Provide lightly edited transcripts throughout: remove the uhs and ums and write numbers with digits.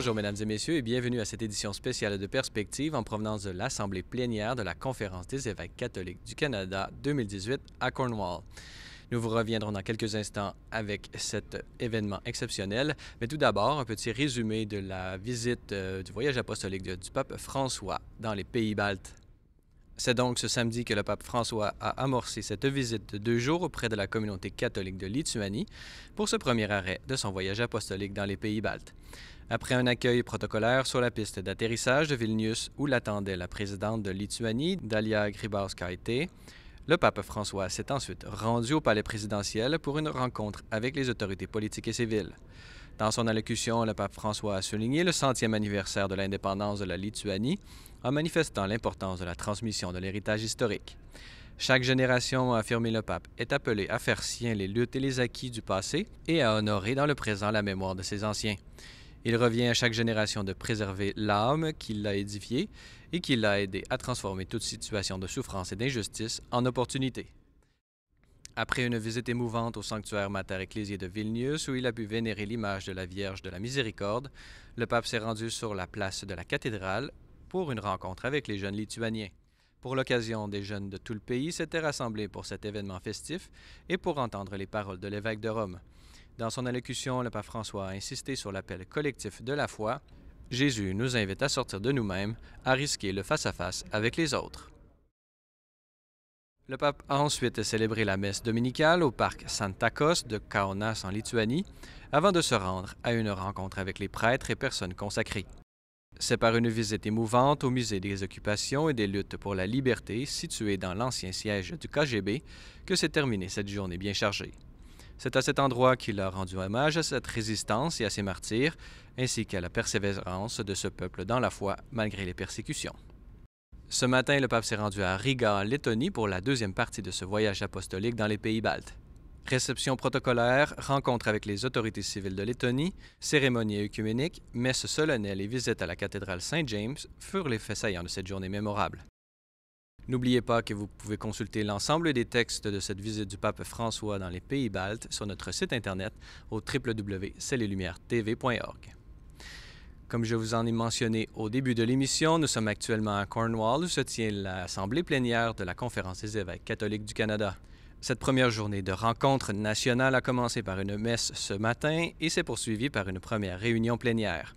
Bonjour mesdames et messieurs et bienvenue à cette édition spéciale de Perspective en provenance de l'Assemblée plénière de la Conférence des évêques catholiques du Canada 2018 à Cornwall. Nous vous reviendrons dans quelques instants avec cet événement exceptionnel, mais tout d'abord un petit résumé de la visite du voyage apostolique du pape François dans les pays baltes. C'est donc ce samedi que le pape François a amorcé cette visite de 2 jours auprès de la communauté catholique de Lituanie pour ce premier arrêt de son voyage apostolique dans les pays baltes. Après un accueil protocolaire sur la piste d'atterrissage de Vilnius où l'attendait la présidente de Lituanie, Dalia Grybauskaitė, le pape François s'est ensuite rendu au palais présidentiel pour une rencontre avec les autorités politiques et civiles. Dans son allocution, le pape François a souligné le 100e anniversaire de l'indépendance de la Lituanie en manifestant l'importance de la transmission de l'héritage historique. Chaque génération, a affirmé le pape, est appelée à faire sien les luttes et les acquis du passé et à honorer dans le présent la mémoire de ses anciens. Il revient à chaque génération de préserver l'âme qui l'a édifiée et qui l'a aidé à transformer toute situation de souffrance et d'injustice en opportunité. Après une visite émouvante au sanctuaire Mater Ecclesiae de Vilnius, où il a pu vénérer l'image de la Vierge de la Miséricorde, le pape s'est rendu sur la place de la cathédrale pour une rencontre avec les jeunes lituaniens. Pour l'occasion, des jeunes de tout le pays s'étaient rassemblés pour cet événement festif et pour entendre les paroles de l'évêque de Rome. Dans son allocution, le pape François a insisté sur l'appel collectif de la foi. Jésus nous invite à sortir de nous-mêmes, à risquer le face-à-face avec les autres. Le pape a ensuite célébré la messe dominicale au parc Santakos de Kaunas en Lituanie, avant de se rendre à une rencontre avec les prêtres et personnes consacrées. C'est par une visite émouvante au musée des occupations et des luttes pour la liberté, situé dans l'ancien siège du KGB, que s'est terminée cette journée bien chargée. C'est à cet endroit qu'il a rendu hommage à cette résistance et à ses martyrs, ainsi qu'à la persévérance de ce peuple dans la foi malgré les persécutions. Ce matin, le pape s'est rendu à Riga, en Lettonie, pour la deuxième partie de ce voyage apostolique dans les pays baltes. Réception protocolaire, rencontre avec les autorités civiles de Lettonie, cérémonie œcuménique, messe solennelle et visite à la cathédrale Saint-James furent les faits saillants de cette journée mémorable. N'oubliez pas que vous pouvez consulter l'ensemble des textes de cette visite du pape François dans les pays baltes sur notre site internet au www.celeslumières.tv.org. Comme je vous en ai mentionné au début de l'émission, nous sommes actuellement à Cornwall où se tient l'Assemblée plénière de la Conférence des évêques catholiques du Canada. Cette première journée de rencontre nationale a commencé par une messe ce matin et s'est poursuivie par une première réunion plénière.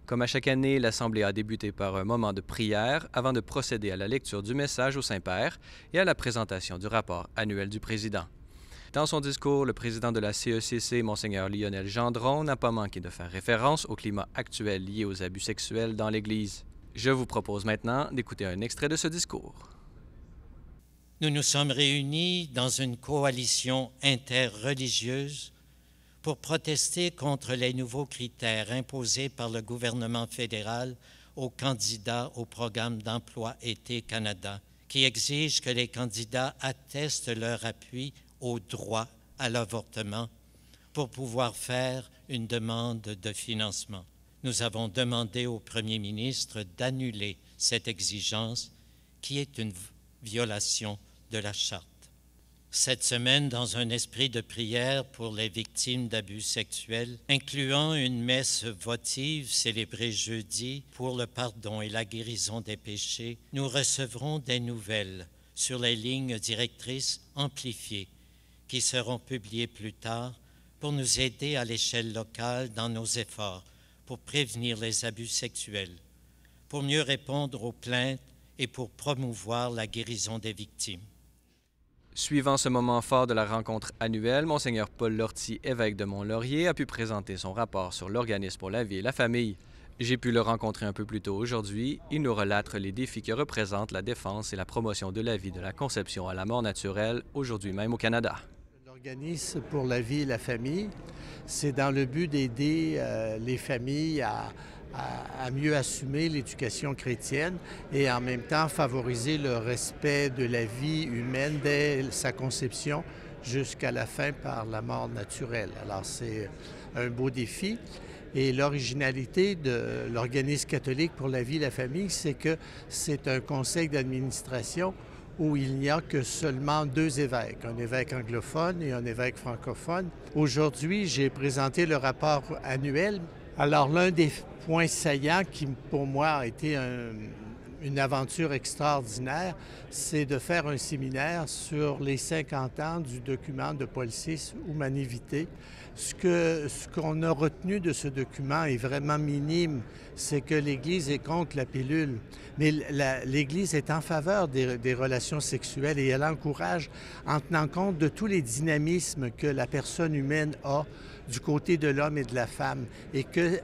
Comme à chaque année, l'Assemblée a débuté par un moment de prière avant de procéder à la lecture du message au Saint-Père et à la présentation du rapport annuel du président. Dans son discours, le président de la CECC, Monseigneur Lionel Gendron, n'a pas manqué de faire référence au climat actuel lié aux abus sexuels dans l'Église. Je vous propose maintenant d'écouter un extrait de ce discours. Nous nous sommes réunis dans une coalition interreligieuse pour protester contre les nouveaux critères imposés par le gouvernement fédéral aux candidats au programme d'emploi Été Canada, qui exige que les candidats attestent leur appui au droit à l'avortement pour pouvoir faire une demande de financement. Nous avons demandé au Premier ministre d'annuler cette exigence qui est une violation de la Charte. Cette semaine, dans un esprit de prière pour les victimes d'abus sexuels, incluant une messe votive célébrée jeudi pour le pardon et la guérison des péchés, nous recevrons des nouvelles sur les lignes directrices amplifiées qui seront publiées plus tard pour nous aider à l'échelle locale dans nos efforts pour prévenir les abus sexuels, pour mieux répondre aux plaintes et pour promouvoir la guérison des victimes. Suivant ce moment fort de la rencontre annuelle, Monseigneur Paul Lortie, évêque de Mont-Laurier, a pu présenter son rapport sur l'organisme pour la vie et la famille. J'ai pu le rencontrer un peu plus tôt aujourd'hui. Il nous relate les défis que représentent la défense et la promotion de la vie de la conception à la mort naturelle, aujourd'hui même au Canada. L'organisme pour la vie et la famille, c'est dans le but d'aider les familles à mieux assumer l'éducation chrétienne et en même temps favoriser le respect de la vie humaine dès sa conception jusqu'à la fin par la mort naturelle. Alors c'est un beau défi et l'originalité de l'organisme catholique pour la vie et la famille, c'est que c'est un conseil d'administration où il n'y a que seulement 2 évêques, un évêque anglophone et un évêque francophone. Aujourd'hui, j'ai présenté le rapport annuel Alors, l'un des points saillants qui, pour moi, a été une aventure extraordinaire, c'est de faire un séminaire sur les 50 ans du document de Politis Humanae Vitae. Ce qu'on a retenu de ce document est vraiment minime, c'est que l'Église est contre la pilule. Mais l'Église est en faveur des relations sexuelles et elle encourage en tenant compte de tous les dynamismes que la personne humaine a du côté de l'homme et de la femme. Et que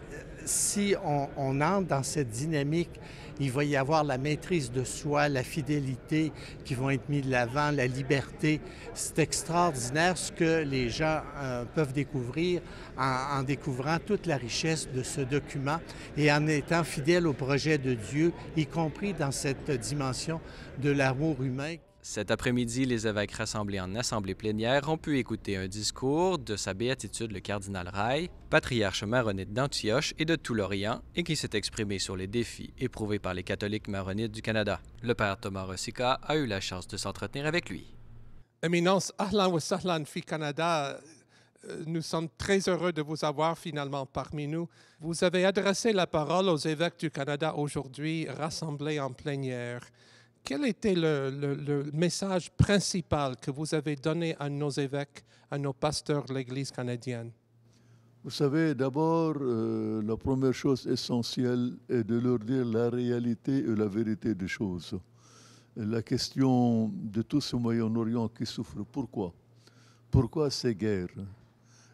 si on entre dans cette dynamique, il va y avoir la maîtrise de soi, la fidélité qui vont être mis de l'avant, la liberté. C'est extraordinaire ce que les gens peuvent découvrir en découvrant toute la richesse de ce document et en étant fidèles au projet de Dieu, y compris dans cette dimension de l'amour humain. Cet après-midi, les évêques rassemblés en assemblée plénière ont pu écouter un discours de sa béatitude le cardinal Rai, patriarche maronite d'Antioche et de tout l'Orient, et qui s'est exprimé sur les défis éprouvés par les catholiques maronites du Canada. Le père Thomas Rosica a eu la chance de s'entretenir avec lui. Éminence, ahlan wa sahlan fi Canada. Nous sommes très heureux de vous avoir finalement parmi nous. Vous avez adressé la parole aux évêques du Canada aujourd'hui, rassemblés en plénière. Quel était le message principal que vous avez donné à nos évêques, à nos pasteurs de l'Église canadienne? Vous savez, d'abord, la première chose essentielle est de leur dire la réalité et la vérité des choses. La question de tout ce Moyen-Orient qui souffre, pourquoi? Pourquoi ces guerres?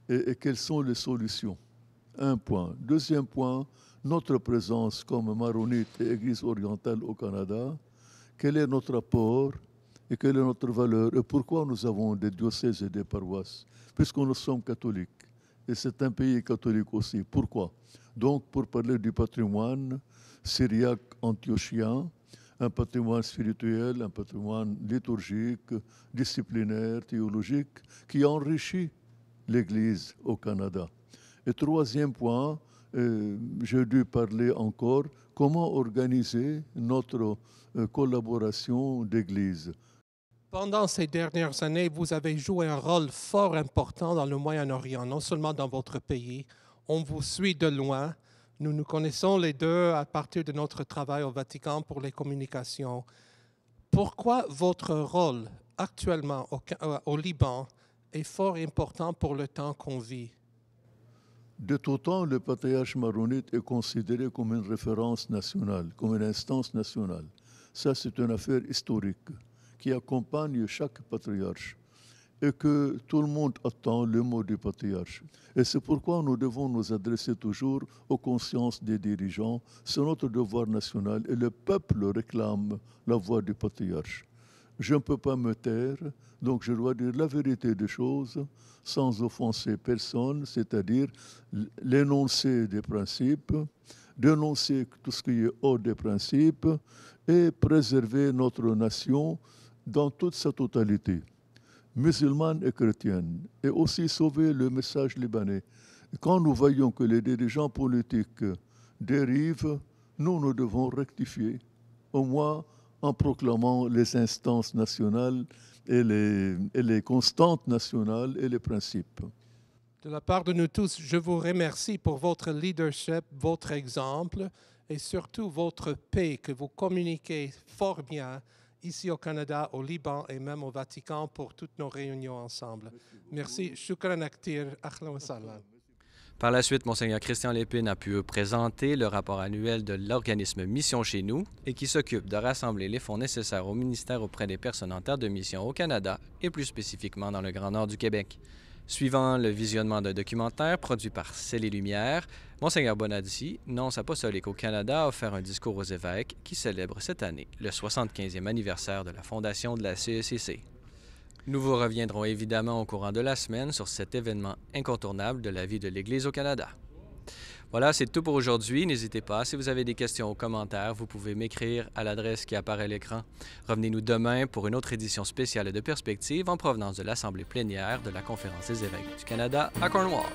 Et quelles sont les solutions? Un point. Deuxième point, notre présence comme maronite et Église orientale au Canada. Quel est notre apport et quelle est notre valeur et pourquoi nous avons des diocèses et des paroisses? Puisque nous sommes catholiques et c'est un pays catholique aussi. Pourquoi? Donc, pour parler du patrimoine syriaque antiochien, un patrimoine spirituel, un patrimoine liturgique, disciplinaire, théologique, qui enrichit l'Église au Canada. Et troisième point, j'ai dû parler encore comment organiser notre collaboration d'Église. Pendant ces dernières années, vous avez joué un rôle fort important dans le Moyen-Orient, non seulement dans votre pays. On vous suit de loin. Nous nous connaissons les deux à partir de notre travail au Vatican pour les communications. Pourquoi votre rôle actuellement au Liban est fort important pour le temps qu'on vit? De tout temps, le patriarche maronite est considéré comme une référence nationale, comme une instance nationale. Ça, c'est une affaire historique qui accompagne chaque patriarche et que tout le monde attend le mot du patriarche. Et c'est pourquoi nous devons nous adresser toujours aux consciences des dirigeants. C'est notre devoir national et le peuple réclame la voix du patriarche. Je ne peux pas me taire, donc je dois dire la vérité des choses sans offenser personne, c'est-à-dire l'énoncé des principes, dénoncer tout ce qui est hors des principes et préserver notre nation dans toute sa totalité, musulmane et chrétienne, et aussi sauver le message libanais. Quand nous voyons que les dirigeants politiques dérivent, nous devons rectifier, au moins en proclamant les instances nationales et les constantes nationales et les principes. De la part de nous tous, je vous remercie pour votre leadership, votre exemple et surtout votre paix que vous communiquez fort bien ici au Canada, au Liban et même au Vatican pour toutes nos réunions ensemble. Merci. Shukran aktir. Ahlan wa sahlan. Par la suite, Monseigneur Christian Lépine a pu présenter le rapport annuel de l'organisme Mission chez nous et qui s'occupe de rassembler les fonds nécessaires au ministère auprès des personnes en terre de mission au Canada et plus spécifiquement dans le Grand Nord du Québec. Suivant le visionnement d'un documentaire produit par C'est les Lumières, Monseigneur Bonadici, nonce apostolique au Canada, a offert un discours aux évêques qui célèbre cette année le 75e anniversaire de la fondation de la CECC. Nous vous reviendrons évidemment au courant de la semaine sur cet événement incontournable de la vie de l'Église au Canada. Voilà, c'est tout pour aujourd'hui. N'hésitez pas, si vous avez des questions ou commentaires, vous pouvez m'écrire à l'adresse qui apparaît à l'écran. Revenez-nous demain pour une autre édition spéciale de Perspective en provenance de l'Assemblée plénière de la Conférence des évêques du Canada à Cornwall.